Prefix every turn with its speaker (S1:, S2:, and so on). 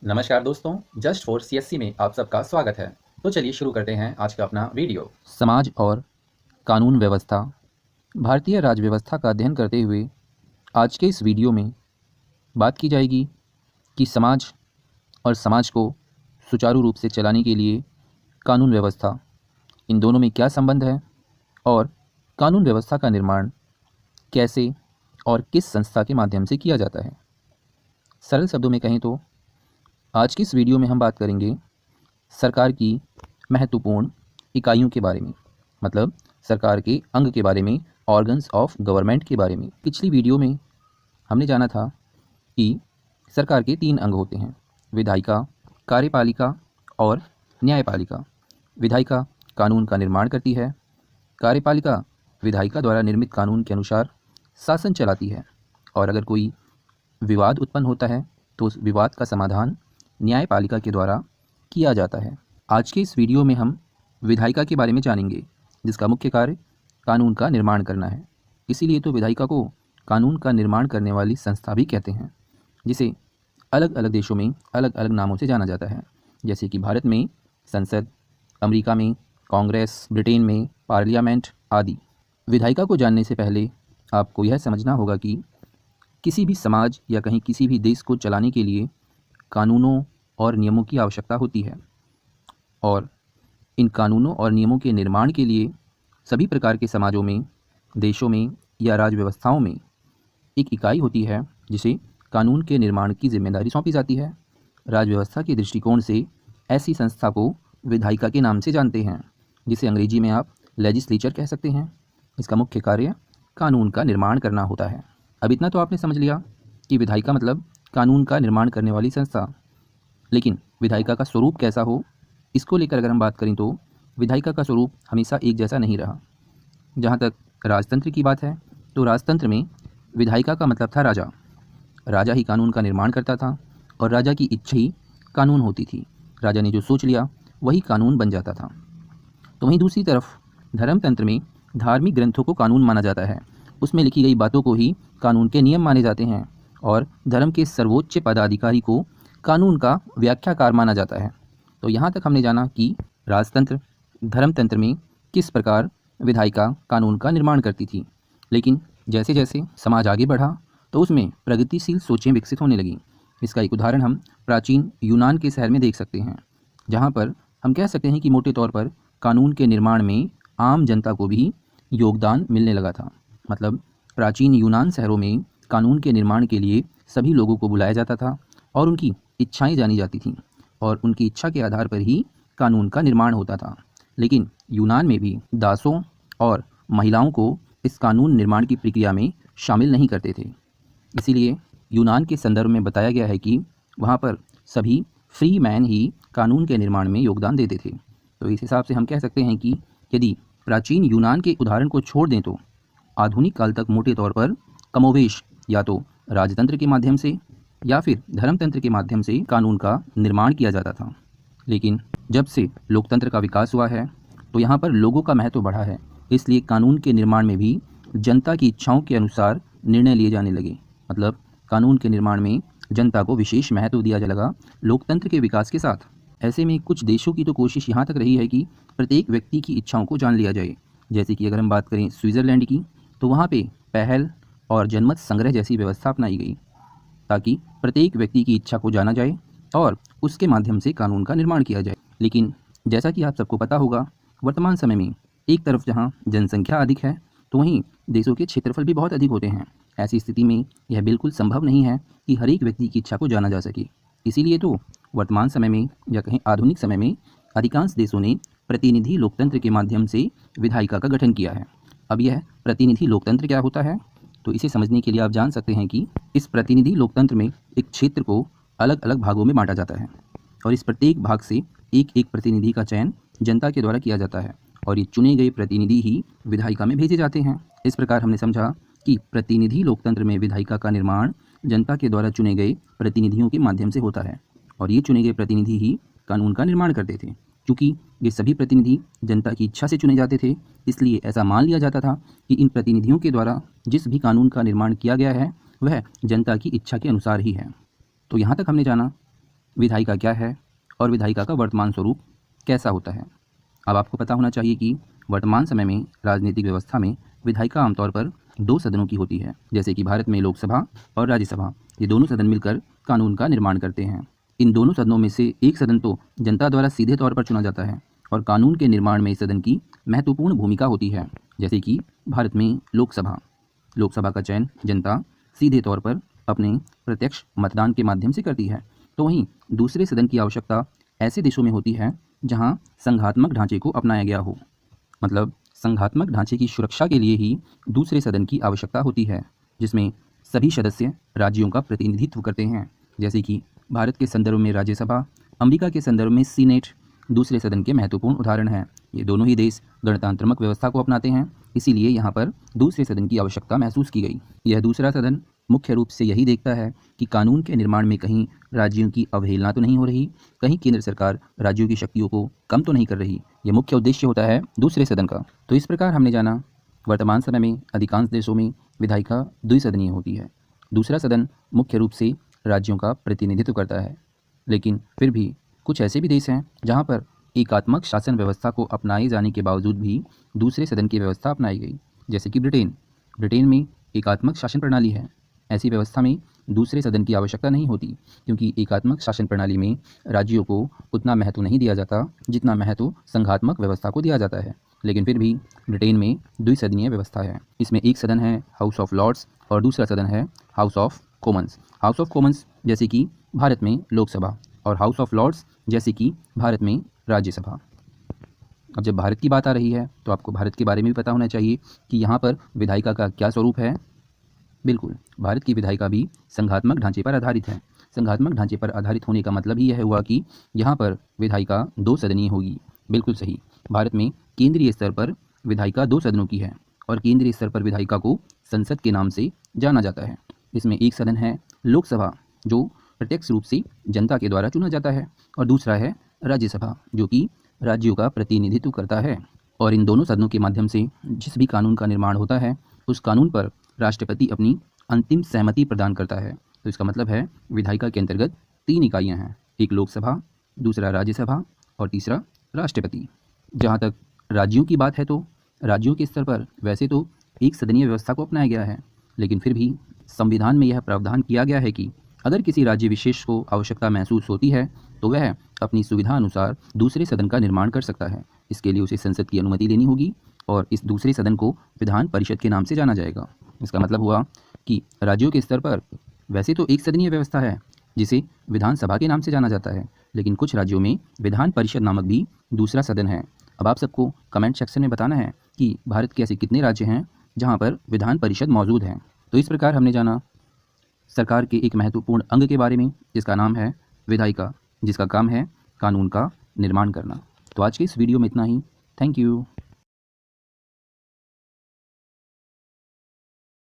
S1: नमस्कार दोस्तों, just for CSC में आप सबका स्वागत है। तो चलिए शुरू करते हैं आज का अपना वीडियो। समाज और कानून व्यवस्था, भारतीय राज्य व्यवस्था का अध्ययन करते हुए आज के इस वीडियो में बात की जाएगी कि समाज और समाज को सुचारू रूप से चलाने के लिए कानून व्यवस्था, इन दोनों में क्या संबंध है और कानून व्यवस्था का निर्माण कैसे और किस संस्था के माध्यम से किया जाता है। सरल शब्दों में कहें तो आज की इस वीडियो में हम बात करेंगे सरकार की महत्वपूर्ण इकाइयों के बारे में, मतलब सरकार के अंग के बारे में, ऑर्गन्स ऑफ गवर्नमेंट के बारे में। पिछली वीडियो में हमने जाना था कि सरकार के 3 अंग होते हैं: विधायिका, कार्यपालिका और न्यायपालिका। विधायिका कानून का निर्माण करती है, कार्यपालिका विधायिका द्वारा निर्मित कानून के अनुसार शासन चलाती है, और अगर कोई विवाद उत्पन्न होता है तो उस विवाद का समाधान न्यायपालिका के द्वारा किया जाता है। आज के इस वीडियो में हम विधायिका के बारे में जानेंगे, जिसका मुख्य कार्य कानून का निर्माण करना है। इसीलिए तो विधायिका को कानून का निर्माण करने वाली संस्था भी कहते हैं, जिसे अलग अलग देशों में अलग अलग नामों से जाना जाता है। जैसे कि भारत में संसद, अमेरिका में कांग्रेस, ब्रिटेन में पार्लियामेंट आदि। विधायिका को जानने से पहले आपको यह समझना होगा कि किसी भी समाज या कहीं किसी भी देश को चलाने के लिए कानूनों और नियमों की आवश्यकता होती है, और इन कानूनों और नियमों के निर्माण के लिए सभी प्रकार के समाजों में, देशों में या राज्य व्यवस्थाओं में एक इकाई होती है जिसे कानून के निर्माण की जिम्मेदारी सौंपी जाती है। राज्य व्यवस्था के दृष्टिकोण से ऐसी संस्था को विधायिका के नाम से जानते हैं, जिसे अंग्रेजी में आप लेजिस्लेचर कह सकते हैं। इसका मुख्य कार्य कानून का निर्माण करना होता है। अब इतना तो आपने समझ लिया कि विधायिका मतलब कानून का निर्माण करने वाली संस्था। लेकिन विधायिका का स्वरूप कैसा हो, इसको लेकर अगर हम बात करें तो विधायिका का स्वरूप हमेशा एक जैसा नहीं रहा। जहाँ तक राजतंत्र की बात है तो राजतंत्र में विधायिका का मतलब था राजा। राजा ही कानून का निर्माण करता था और राजा की इच्छा ही कानून होती थी। राजा ने जो सोच लिया वही कानून बन जाता था। तो वहीं दूसरी तरफ धर्मतंत्र में धार्मिक ग्रंथों को कानून माना जाता है। उसमें लिखी गई बातों को ही कानून के नियम माने जाते हैं, और धर्म के सर्वोच्च पदाधिकारी को कानून का व्याख्याकार माना जाता है। तो यहाँ तक हमने जाना कि राजतंत्र, धर्मतंत्र में किस प्रकार विधायिका कानून का निर्माण करती थी। लेकिन जैसे जैसे समाज आगे बढ़ा तो उसमें प्रगतिशील सोचें विकसित होने लगीं। इसका एक उदाहरण हम प्राचीन यूनान के शहर में देख सकते हैं, जहाँ पर हम कह सकते हैं कि मोटे तौर पर कानून के निर्माण में आम जनता को भी योगदान मिलने लगा था। मतलब प्राचीन यूनान शहरों में कानून के निर्माण के लिए सभी लोगों को बुलाया जाता था और उनकी इच्छाएं जानी जाती थीं, और उनकी इच्छा के आधार पर ही कानून का निर्माण होता था। लेकिन यूनान में भी दासों और महिलाओं को इस कानून निर्माण की प्रक्रिया में शामिल नहीं करते थे। इसीलिए यूनान के संदर्भ में बताया गया है कि वहाँ पर सभी फ्री मैन ही कानून के निर्माण में योगदान देते थे। तो इस हिसाब से हम कह सकते हैं कि यदि प्राचीन यूनान के उदाहरण को छोड़ दें तो आधुनिक काल तक मोटे तौर पर कमोवेश या तो राजतंत्र के माध्यम से या फिर धर्मतंत्र के माध्यम से कानून का निर्माण किया जाता था। लेकिन जब से लोकतंत्र का विकास हुआ है तो यहाँ पर लोगों का महत्व बढ़ा है, इसलिए कानून के निर्माण में भी जनता की इच्छाओं के अनुसार निर्णय लिए जाने लगे। मतलब कानून के निर्माण में जनता को विशेष महत्व दिया जा लगा लोकतंत्र के विकास के साथ। ऐसे में कुछ देशों की तो कोशिश यहाँ तक रही है कि प्रत्येक व्यक्ति की इच्छाओं को जान लिया जाए। जैसे कि अगर हम बात करें स्विट्ज़रलैंड की, तो वहाँ पे पहल और जनमत संग्रह जैसी व्यवस्था अपनाई गई, ताकि प्रत्येक व्यक्ति की इच्छा को जाना जाए और उसके माध्यम से कानून का निर्माण किया जाए। लेकिन जैसा कि आप सबको पता होगा, वर्तमान समय में एक तरफ जहाँ जनसंख्या अधिक है तो वहीं देशों के क्षेत्रफल भी बहुत अधिक होते हैं। ऐसी स्थिति में यह बिल्कुल संभव नहीं है कि हर एक व्यक्ति की इच्छा को जाना जा सके। इसीलिए तो वर्तमान समय में या कहीं आधुनिक समय में अधिकांश देशों ने प्रतिनिधि लोकतंत्र के माध्यम से विधायिका का गठन किया है। अब यह प्रतिनिधि लोकतंत्र क्या होता है, तो इसे समझने के लिए आप जान सकते हैं कि इस प्रतिनिधि लोकतंत्र में एक क्षेत्र को अलग अलग भागों में बांटा जाता है, और इस प्रत्येक भाग से एक एक प्रतिनिधि का चयन जनता के द्वारा किया जाता है, और ये चुने गए प्रतिनिधि ही विधायिका में भेजे जाते हैं। इस प्रकार हमने समझा कि प्रतिनिधि लोकतंत्र में विधायिका का निर्माण जनता के द्वारा चुने गए प्रतिनिधियों के माध्यम से होता है, और ये चुने गए प्रतिनिधि ही कानून का निर्माण करते थे। क्योंकि ये सभी प्रतिनिधि जनता की इच्छा से चुने जाते थे, इसलिए ऐसा मान लिया जाता था कि इन प्रतिनिधियों के द्वारा जिस भी कानून का निर्माण किया गया है वह जनता की इच्छा के अनुसार ही है। तो यहाँ तक हमने जाना विधायिका क्या है और विधायिका का वर्तमान स्वरूप कैसा होता है। अब आपको पता होना चाहिए कि वर्तमान समय में राजनीतिक व्यवस्था में विधायिका आमतौर पर 2 सदनों की होती है। जैसे कि भारत में लोकसभा और राज्यसभा, ये दोनों सदन मिलकर कानून का निर्माण करते हैं। इन दोनों सदनों में से एक सदन तो जनता द्वारा सीधे तौर पर चुना जाता है और कानून के निर्माण में इस सदन की महत्वपूर्ण भूमिका होती है। जैसे कि भारत में लोकसभा का चयन जनता सीधे तौर पर अपने प्रत्यक्ष मतदान के माध्यम से करती है। तो वहीं दूसरे सदन की आवश्यकता ऐसे देशों में होती है जहां संघात्मक ढांचे को अपनाया गया हो, मतलब संघात्मक ढांचे की सुरक्षा के लिए ही दूसरे सदन की आवश्यकता होती है, जिसमें सभी सदस्य राज्यों का प्रतिनिधित्व करते हैं। जैसे कि भारत के संदर्भ में राज्यसभा, अमेरिका के संदर्भ में सीनेट दूसरे सदन के महत्वपूर्ण उदाहरण हैं। ये दोनों ही देश गणतंत्रात्मक व्यवस्था को अपनाते हैं, इसीलिए यहाँ पर दूसरे सदन की आवश्यकता महसूस की गई। यह दूसरा सदन मुख्य रूप से यही देखता है कि कानून के निर्माण में कहीं राज्यों की अवहेलना तो नहीं हो रही, कहीं केंद्र सरकार राज्यों की शक्तियों को कम तो नहीं कर रही। यह मुख्य उद्देश्य होता है दूसरे सदन का। तो इस प्रकार हमने जाना वर्तमान समय में अधिकांश देशों में विधायिका द्विसदनीय होती है। दूसरा सदन मुख्य रूप से राज्यों का प्रतिनिधित्व करता है, लेकिन फिर भी कुछ ऐसे भी देश हैं जहाँ पर एकात्मक शासन व्यवस्था को अपनाए जाने के बावजूद भी दूसरे सदन की व्यवस्था अपनाई गई। जैसे कि ब्रिटेन में एकात्मक शासन प्रणाली है। ऐसी व्यवस्था में दूसरे सदन की आवश्यकता नहीं होती, क्योंकि एकात्मक शासन प्रणाली में राज्यों को उतना महत्व नहीं दिया जाता जितना महत्व संघात्मक व्यवस्था को दिया जाता है। लेकिन फिर भी ब्रिटेन में द्विसदनीय व्यवस्था है। इसमें एक सदन है हाउस ऑफ लॉर्ड्स और दूसरा सदन है house of Commons. House of Commons जैसे कि भारत में लोकसभा और हाउस ऑफ लॉर्ड्स जैसे कि भारत में राज्यसभा। अब जब भारत की बात आ रही है तो आपको भारत के बारे में भी पता होना चाहिए कि यहाँ पर विधायिका का क्या स्वरूप है। बिल्कुल, भारत की विधायिका भी संघात्मक ढांचे पर आधारित है। संघात्मक ढांचे पर आधारित होने का मतलब ही यह हुआ कि यहाँ पर विधायिका 2 सदनीय होगी। बिल्कुल सही, भारत में केंद्रीय स्तर पर विधायिका 2 सदनों की है और केंद्रीय स्तर पर विधायिका को संसद के नाम से जाना जाता है। इसमें एक सदन है लोकसभा, जो प्रत्यक्ष रूप से जनता के द्वारा चुना जाता है, और दूसरा है राज्यसभा, जो कि राज्यों का प्रतिनिधित्व करता है। और इन दोनों सदनों के माध्यम से जिस भी कानून का निर्माण होता है उस कानून पर राष्ट्रपति अपनी अंतिम सहमति प्रदान करता है। तो इसका मतलब है विधायिका के अंतर्गत 3 इकाइयां हैं, एक लोकसभा, दूसरा राज्यसभा और तीसरा राष्ट्रपति। जहां तक राज्यों की बात है तो राज्यों के स्तर पर वैसे तो एक सदनीय व्यवस्था को अपनाया गया है, लेकिन फिर भी संविधान में यह प्रावधान किया गया है कि अगर किसी राज्य विशेष को आवश्यकता महसूस होती है तो वह अपनी सुविधा अनुसार दूसरे सदन का निर्माण कर सकता है। इसके लिए उसे संसद की अनुमति लेनी होगी और इस दूसरे सदन को विधान परिषद के नाम से जाना जाएगा। इसका मतलब हुआ कि राज्यों के स्तर पर वैसे तो एक सदनीय व्यवस्था है जिसे विधानसभा के नाम से जाना जाता है, लेकिन कुछ राज्यों में विधान परिषद नामक भी दूसरा सदन है। अब आप सबको कमेंट सेक्शन में बताना है कि भारत के ऐसे कितने राज्य हैं जहां पर विधान परिषद मौजूद है। तो इस प्रकार हमने जाना सरकार के एक महत्वपूर्ण अंग के बारे में, जिसका नाम है विधायिका, जिसका काम है कानून का निर्माण करना। तो आज के इस वीडियो में इतना ही। Thank you.